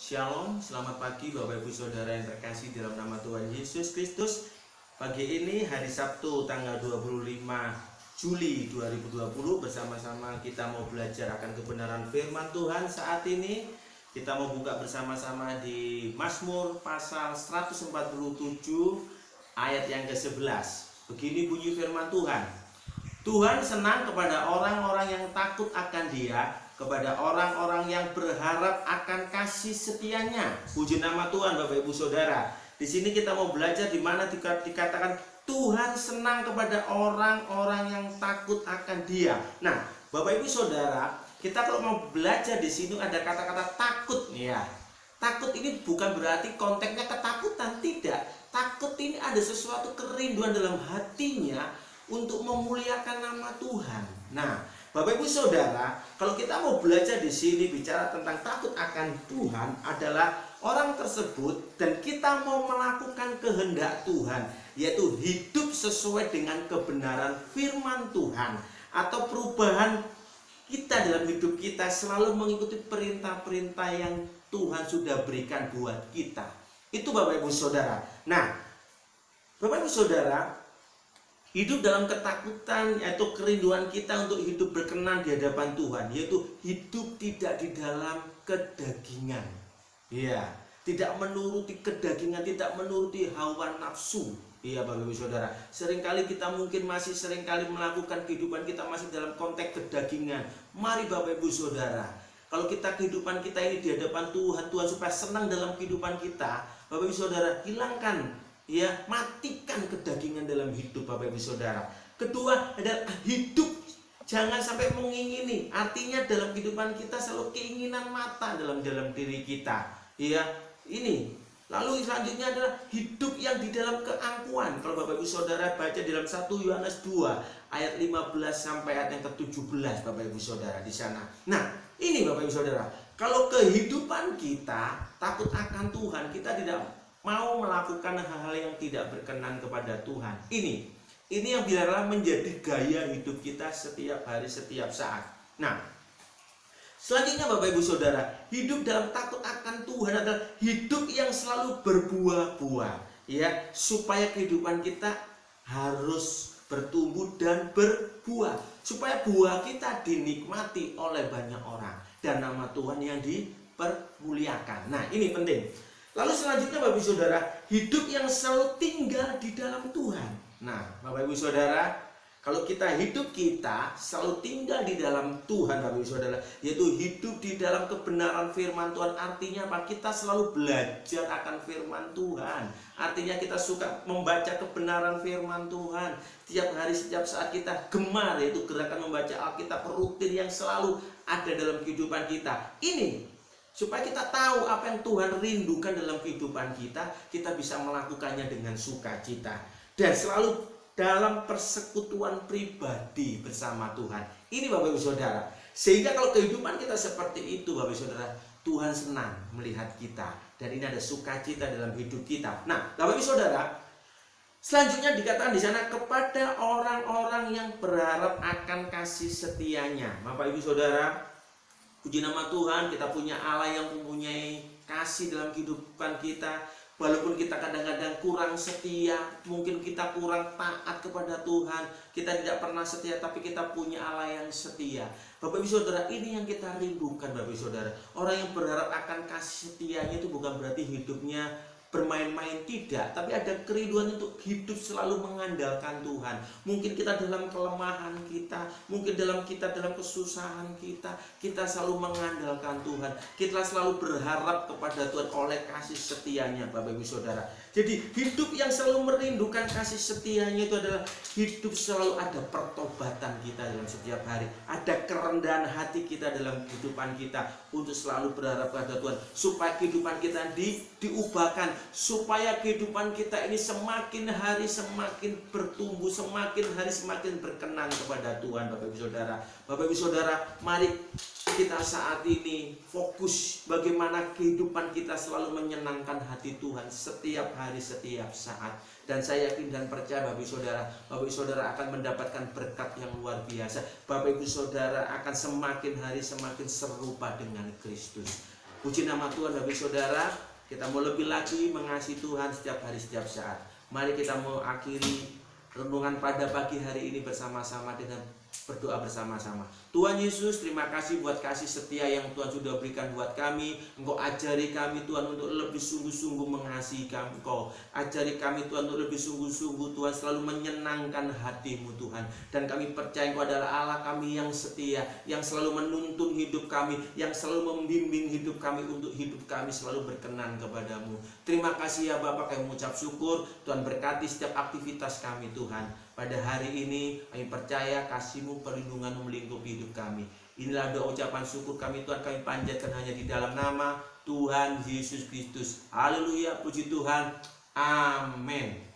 Shalom, selamat pagi Bapak Ibu Saudara yang terkasih dalam nama Tuhan Yesus Kristus. Pagi ini hari Sabtu tanggal 25 Juli 2020 bersama-sama kita mau belajar akan kebenaran firman Tuhan. Saat ini kita mau buka bersama-sama di Mazmur pasal 147 ayat yang ke-11. Begini bunyi firman Tuhan. Tuhan senang kepada orang-orang yang takut akan Dia, kepada orang-orang yang berharap akan kasih setianya. Puji nama Tuhan Bapak Ibu Saudara. Di sini kita mau belajar di mana dikatakan Tuhan senang kepada orang-orang yang takut akan Dia. Nah, Bapak Ibu Saudara, kita kalau mau belajar di sini ada kata-kata takut ya. Takut ini bukan berarti konteksnya ketakutan, tidak. Takut ini ada sesuatu kerinduan dalam hatinya untuk memuliakan nama Tuhan. Nah, Bapak Ibu Saudara, kalau kita mau belajar di sini bicara tentang takut akan Tuhan adalah orang tersebut dan kita mau melakukan kehendak Tuhan, yaitu hidup sesuai dengan kebenaran firman Tuhan, atau perubahan kita dalam hidup kita selalu mengikuti perintah-perintah yang Tuhan sudah berikan buat kita. Itu Bapak Ibu Saudara. Nah, Bapak Ibu Saudara, hidup dalam ketakutan yaitu kerinduan kita untuk hidup berkenan di hadapan Tuhan, yaitu hidup tidak di dalam kedagingan. Ya, tidak menuruti kedagingan, tidak menuruti hawa nafsu. Iya Bapak Ibu Saudara, seringkali kita mungkin masih seringkali melakukan kehidupan kita masih dalam konteks kedagingan. Mari Bapak Ibu Saudara, kalau kita kehidupan kita ini di hadapan Tuhan, Tuhan supaya senang dalam kehidupan kita, Bapak Ibu Saudara, hilangkan, ya, matikan kedagingan dalam hidup Bapak Ibu Saudara. Kedua adalah hidup jangan sampai mengingini. Artinya dalam kehidupan kita selalu keinginan mata dalam diri kita. Ya, ini. Lalu selanjutnya adalah hidup yang di dalam keangkuhan. Kalau Bapak Ibu Saudara baca dalam 1 Yohanes 2 ayat 15 sampai ayat yang ke-17 Bapak Ibu Saudara di sana. Nah, ini Bapak Ibu Saudara, kalau kehidupan kita takut akan Tuhan, kita tidak mau melakukan hal-hal yang tidak berkenan kepada Tuhan. Ini yang biarlah menjadi gaya hidup kita setiap hari, setiap saat. Nah, selanjutnya Bapak Ibu Saudara, hidup dalam takut akan Tuhan adalah hidup yang selalu berbuah-buah, ya, supaya kehidupan kita harus bertumbuh dan berbuah, supaya buah kita dinikmati oleh banyak orang dan nama Tuhan yang dipermuliakan. Nah, ini penting. Lalu selanjutnya Bapak Ibu Saudara, hidup yang selalu tinggal di dalam Tuhan. Nah, Bapak Ibu Saudara, kalau kita hidup kita selalu tinggal di dalam Tuhan Bapak Ibu Saudara, yaitu hidup di dalam kebenaran firman Tuhan. Artinya apa? Kita selalu belajar akan firman Tuhan. Artinya kita suka membaca kebenaran firman Tuhan. Tiap hari, setiap saat kita gemar, yaitu gerakan membaca Alkitab rutin yang selalu ada dalam kehidupan kita. Ini supaya kita tahu apa yang Tuhan rindukan dalam kehidupan kita, kita bisa melakukannya dengan sukacita. Dan selalu dalam persekutuan pribadi bersama Tuhan. Ini Bapak Ibu Saudara. Sehingga kalau kehidupan kita seperti itu Bapak Ibu Saudara, Tuhan senang melihat kita. Dan ini ada sukacita dalam hidup kita. Nah Bapak Ibu Saudara, selanjutnya dikatakan di sana kepada orang-orang yang berharap akan kasih setianya. Bapak Ibu Saudara, puji nama Tuhan, kita punya Allah yang mempunyai kasih dalam kehidupan kita. Walaupun kita kadang-kadang kurang setia, mungkin kita kurang taat kepada Tuhan, kita tidak pernah setia, tapi kita punya Allah yang setia. Bapak Ibu Saudara, ini yang kita rindukan Bapak Ibu Saudara. Orang yang berharap akan kasih setianya itu bukan berarti hidupnya bermain-main, tidak, tapi ada kerinduan untuk hidup selalu mengandalkan Tuhan. Mungkin kita dalam kelemahan kita, mungkin dalam kesusahan kita selalu mengandalkan Tuhan. Kita selalu berharap kepada Tuhan oleh kasih setianya Bapak Ibu Saudara. Jadi hidup yang selalu merindukan kasih setianya itu adalah hidup selalu ada pertobatan kita dalam setiap hari. Ada kerendahan hati kita dalam kehidupan kita untuk selalu berharap kepada Tuhan, supaya kehidupan kita diubahkan, supaya kehidupan kita ini semakin hari semakin bertumbuh, semakin hari semakin berkenan kepada Tuhan Bapak Ibu Saudara. Bapak Ibu Saudara, mari kita saat ini fokus bagaimana kehidupan kita selalu menyenangkan hati Tuhan setiap hari, setiap saat. Dan saya yakin dan percaya Bapak Ibu Saudara akan mendapatkan berkat yang luar biasa. Bapak Ibu Saudara akan semakin hari semakin serupa dengan Kristus. Puji nama Tuhan Bapak Saudara. Kita mau lebih lagi mengasihi Tuhan setiap hari setiap saat. Mari kita mau akhiri renungan pada pagi hari ini bersama-sama dengan berdoa bersama-sama. Tuhan Yesus, terima kasih buat kasih setia yang Tuhan sudah berikan buat kami. Engkau ajari kami Tuhan untuk lebih sungguh-sungguh mengasihi kami. Engkau ajari kami Tuhan untuk lebih sungguh-sungguh Tuhan selalu menyenangkan hati-Mu Tuhan. Dan kami percaya Engkau adalah Allah kami yang setia, yang selalu menuntun hidup kami, yang selalu membimbing hidup kami untuk hidup kami selalu berkenan kepada-Mu. Terima kasih ya Bapak, kami mengucap syukur. Tuhan berkati setiap aktivitas kami Tuhan. Pada hari ini kami percaya kasih-Mu, perlindungan-Mu melingkupi hidup kami. Inilah doa ucapan syukur kami Tuhan, kami panjatkan hanya di dalam nama Tuhan Yesus Kristus. Haleluya, puji Tuhan. Amin.